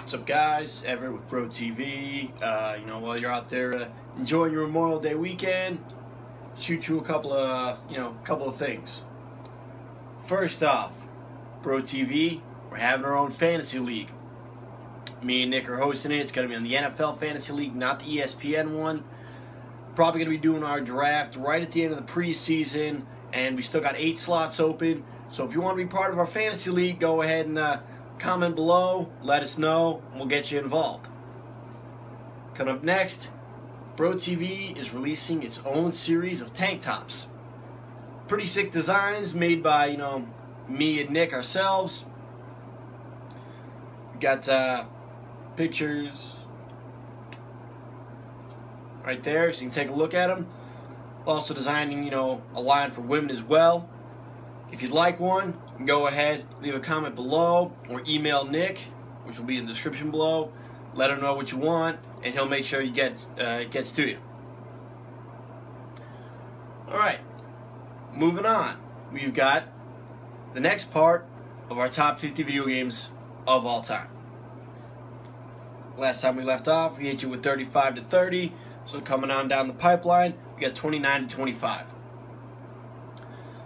What's up, guys? Everett with Bro TV. While you're out there enjoying your Memorial Day weekend, shoot you a couple of things. First off, Bro TV, we're having our own fantasy league. Me and Nick are hosting it. It's going to be on the NFL Fantasy League, not the ESPN one. Probably going to be doing our draft right at the end of the preseason, and we still got 8 slots open. So if you want to be part of our fantasy league, go ahead and comment below, let us know, and we'll get you involved. Coming up next, Bro TV is releasing its own series of tank tops. Pretty sick designs made by, me and Nick ourselves. We got pictures right there, so you can take a look at them. Also designing, a line for women as well. If you'd like one, you can go ahead, leave a comment below, or email Nick, which will be in the description below. Let him know what you want, and he'll make sure it gets to you. Alright, moving on. We've got the next part of our top 50 video games of all time. Last time we left off, we hit you with 35 to 30, so coming on down the pipeline, we got 29 to 25.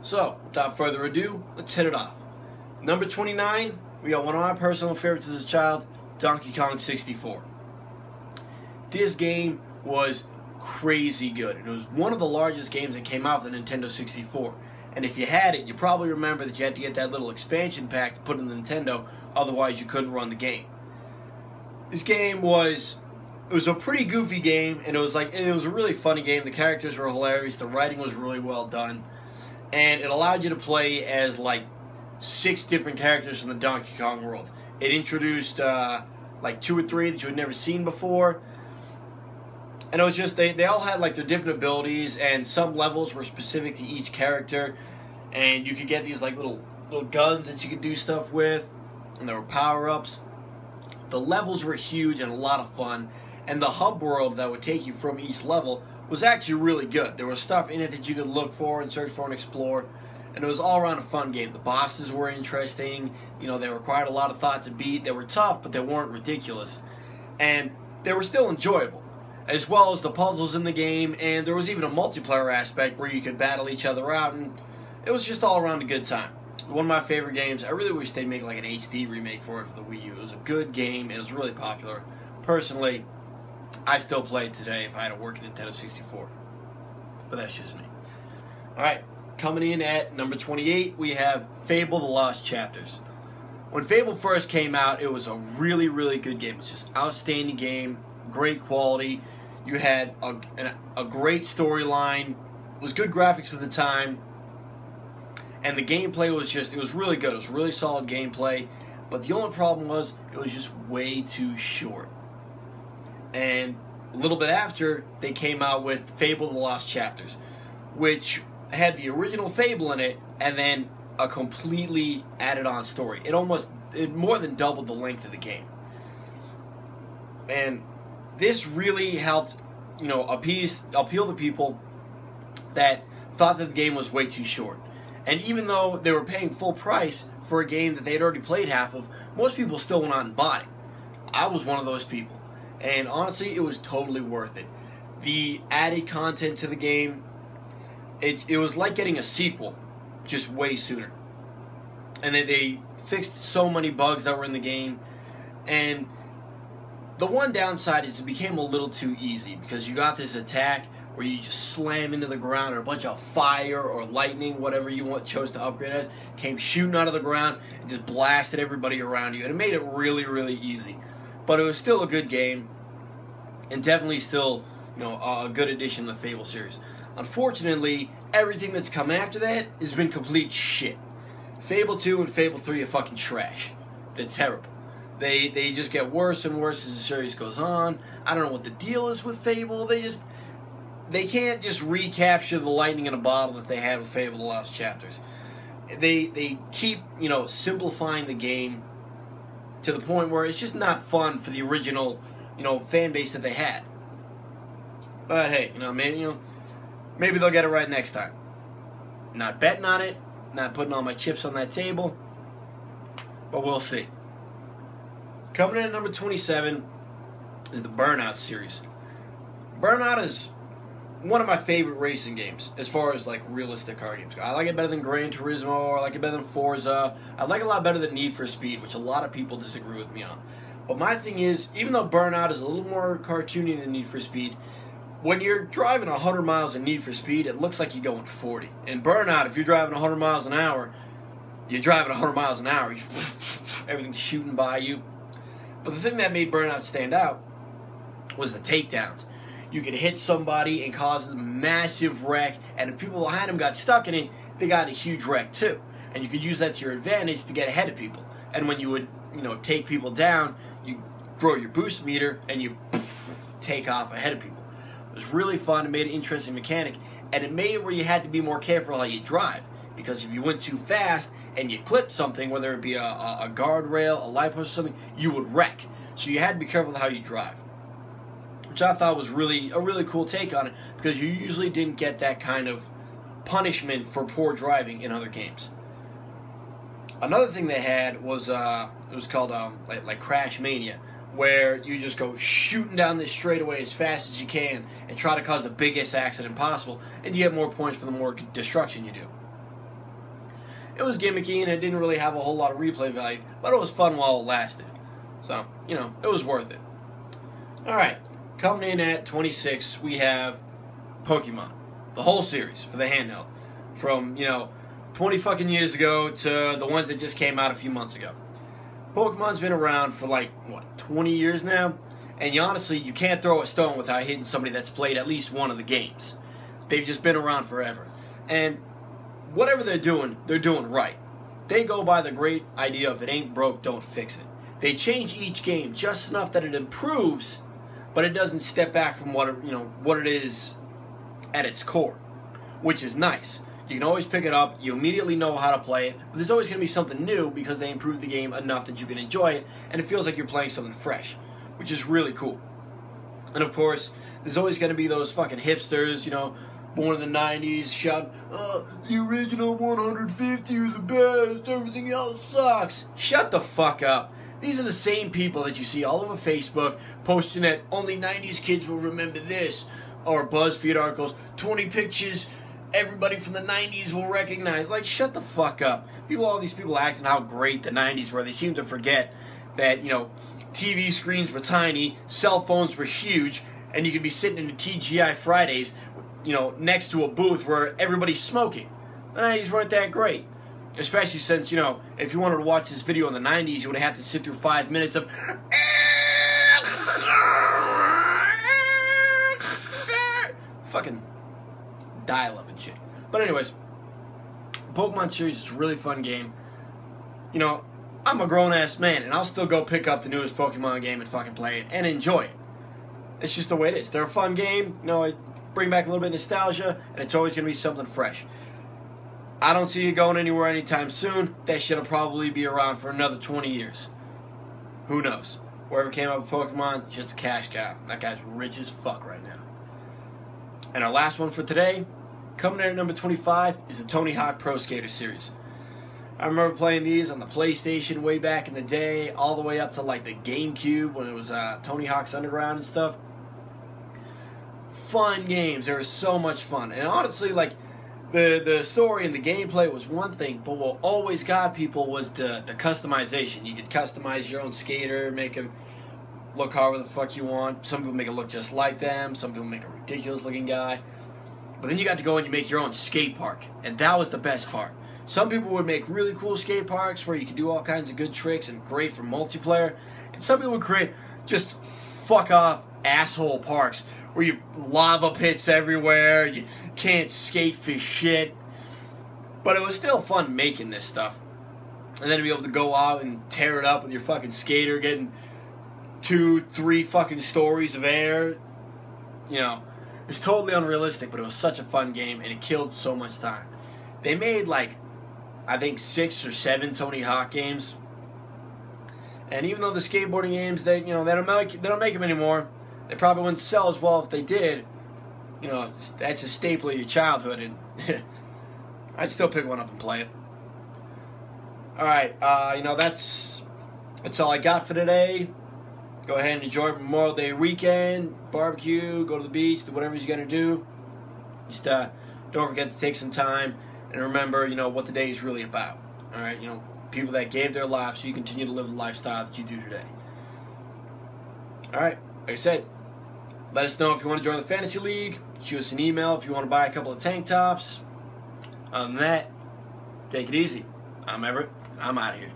So, without further ado, let's hit it off. Number 29, we got one of my personal favorites as a child, Donkey Kong 64. This game was crazy good. It was one of the largest games that came out for the Nintendo 64. And if you had it, you probably remember that you had to get that little expansion pack to put in the Nintendo, otherwise you couldn't run the game. This game was a pretty goofy game, and it was a really funny game. The characters were hilarious, the writing was really well done. And it allowed you to play as 6 different characters in the Donkey Kong world. It introduced 2 or 3 that you had never seen before. And it was just, they all had their different abilities, and some levels were specific to each character. And you could get these little guns that you could do stuff with, and there were power-ups. The levels were huge and a lot of fun. And the hub world that would take you from each level was actually really good. There was stuff in it that you could look for and search for and explore, and it was all around a fun game. The bosses were interesting. They required a lot of thought to beat. They were tough, but they weren't ridiculous, and they were still enjoyable, as well as the puzzles in the game. And there was even a multiplayer aspect where you could battle each other out, and it was just all around a good time. One of my favorite games. I really wish they'd make an HD remake for it for the Wii U. It was a good game, and it was really popular. Personally, I still play it today if I had a working Nintendo 64. But that's just me. Alright, coming in at number 28, we have Fable: The Lost Chapters. When Fable first came out, it was a really, really good game. It was just an outstanding game, great quality. You had a great storyline. It was good graphics for the time. And the gameplay was really good. It was really solid gameplay. But the only problem was, it was just way too short. And a little bit after, they came out with Fable: The Lost Chapters, which had the original Fable in it, and then a completely added-on story. It more than doubled the length of the game. And this really helped, appeal to people that thought that the game was way too short. And even though they were paying full price for a game that they had already played half of, most people still went out and bought it. I was one of those people. And honestly, it was totally worth it. The added content to the game, it was like getting a sequel, just way sooner. And they fixed so many bugs that were in the game. And the one downside is it became a little too easy, because you got this attack where you just slam into the ground, or a bunch of fire or lightning, whatever you chose to upgrade as, came shooting out of the ground and just blasted everybody around you. And it made it really, really easy. But it was still a good game, and definitely still, a good addition to the Fable series. Unfortunately, everything that's come after that has been complete shit. Fable 2 and Fable 3 are fucking trash. They're terrible. They just get worse and worse as the series goes on. I don't know what the deal is with Fable. They can't just recapture the lightning in a bottle that they had with Fable: The Lost Chapters. They keep, simplifying the game to the point where it's just not fun for the original, fan base that they had. But hey, maybe they'll get it right next time. Not betting on it, not putting all my chips on that table, but we'll see. Coming in at number 27 is the Burnout series. Burnout is one of my favorite racing games as far as like realistic car games go. I like it better than Gran Turismo, I like it better than Forza. I like it a lot better than Need for Speed, which a lot of people disagree with me on. But my thing is, even though Burnout is a little more cartoony than Need for Speed, when you're driving 100 miles in Need for Speed, it looks like you're going 40. In Burnout, if you're driving 100 miles an hour, you're driving 100 miles an hour. Everything's shooting by you. But the thing that made Burnout stand out was the takedowns. You could hit somebody and cause a massive wreck, and if people behind them got stuck in it, they got a huge wreck too. And you could use that to your advantage to get ahead of people. And when you would, take people down, you grow your boost meter and you take off ahead of people. It was really fun. It made an interesting mechanic, and it made it where you had to be more careful how you drive, because if you went too fast and you clipped something, whether it be a guardrail, a light post, or something, you would wreck. So you had to be careful with how you drive, which I thought was a really cool take on it, because you usually didn't get that kind of punishment for poor driving in other games. Another thing they had was it was called like Crash Mania, where you just go shooting down this straightaway as fast as you can and try to cause the biggest accident possible, and you get more points for the more destruction you do. It was gimmicky and it didn't really have a whole lot of replay value, but it was fun while it lasted. So, it was worth it. Alright, coming in at 26, we have Pokemon. The whole series for the handheld. From, 20 fucking years ago to the ones that just came out a few months ago. Pokemon's been around for 20 years now, and you can't throw a stone without hitting somebody that's played at least one of the games. They've just been around forever. And whatever they're doing right. They go by the great idea of if it ain't broke, don't fix it. They change each game just enough that it improves, but it doesn't step back from what it is at its core, which is nice. You can always pick it up, you immediately know how to play it, but there's always going to be something new because they improved the game enough that you can enjoy it, and it feels like you're playing something fresh, which is really cool. And of course, there's always going to be those fucking hipsters, born in the 90s, shouting, the original 150 are the best, everything else sucks. Shut the fuck up. These are the same people that you see all over Facebook posting that only 90s kids will remember this, or BuzzFeed articles, 20 pictures everybody from the 90s will recognize. Like, shut the fuck up. All these people acting how great the 90s were. They seem to forget that, TV screens were tiny, cell phones were huge, and you could be sitting in a TGI Fridays, next to a booth where everybody's smoking. The 90s weren't that great. Especially since, if you wanted to watch this video in the 90s, you would have to sit through 5 minutes of fucking dial-up and shit. But anyways, Pokemon series is a really fun game. I'm a grown-ass man, and I'll still go pick up the newest Pokemon game and fucking play it and enjoy it. It's just the way it is. They're a fun game. It bring back a little bit of nostalgia, and it's always going to be something fresh. I don't see it going anywhere anytime soon. That shit'll probably be around for another 20 years. Who knows? Whoever came up with Pokemon, shit's a cash cow. That guy's rich as fuck right now. And our last one for today, coming in at number 25, is the Tony Hawk Pro Skater series. I remember playing these on the PlayStation way back in the day, all the way up to the GameCube when it was Tony Hawk's Underground and stuff. Fun games. They were so much fun. And honestly, the story and the gameplay was one thing, but what always got people was the customization. You could customize your own skater, make him look however the fuck you want. Some people make it look just like them. Some people make a ridiculous looking guy. But then you got to go and you make your own skate park. And that was the best part. Some people would make really cool skate parks where you can do all kinds of good tricks and great for multiplayer. And some people would create just fuck off asshole parks where you lava pits everywhere. You can't skate for shit. But it was still fun making this stuff. And then to be able to go out and tear it up with your fucking skater, getting 2-3 fucking stories of air. It's totally unrealistic, but it was such a fun game, and it killed so much time. They made, I think 6 or 7 Tony Hawk games. And even though the skateboarding games, they don't make them anymore. They probably wouldn't sell as well if they did. That's a staple of your childhood, and I'd still pick one up and play it. Alright, that's That's all I got for today. Go ahead and enjoy Memorial Day weekend. Barbecue, go to the beach, do whatever you're going to do. Just don't forget to take some time and remember, what the day is really about. All right, people that gave their lives so you continue to live the lifestyle that you do today. All right, like I said, let us know if you want to join the Fantasy League. Shoot us an email if you want to buy a couple of tank tops. Other than that, take it easy. I'm Everett. I'm out of here.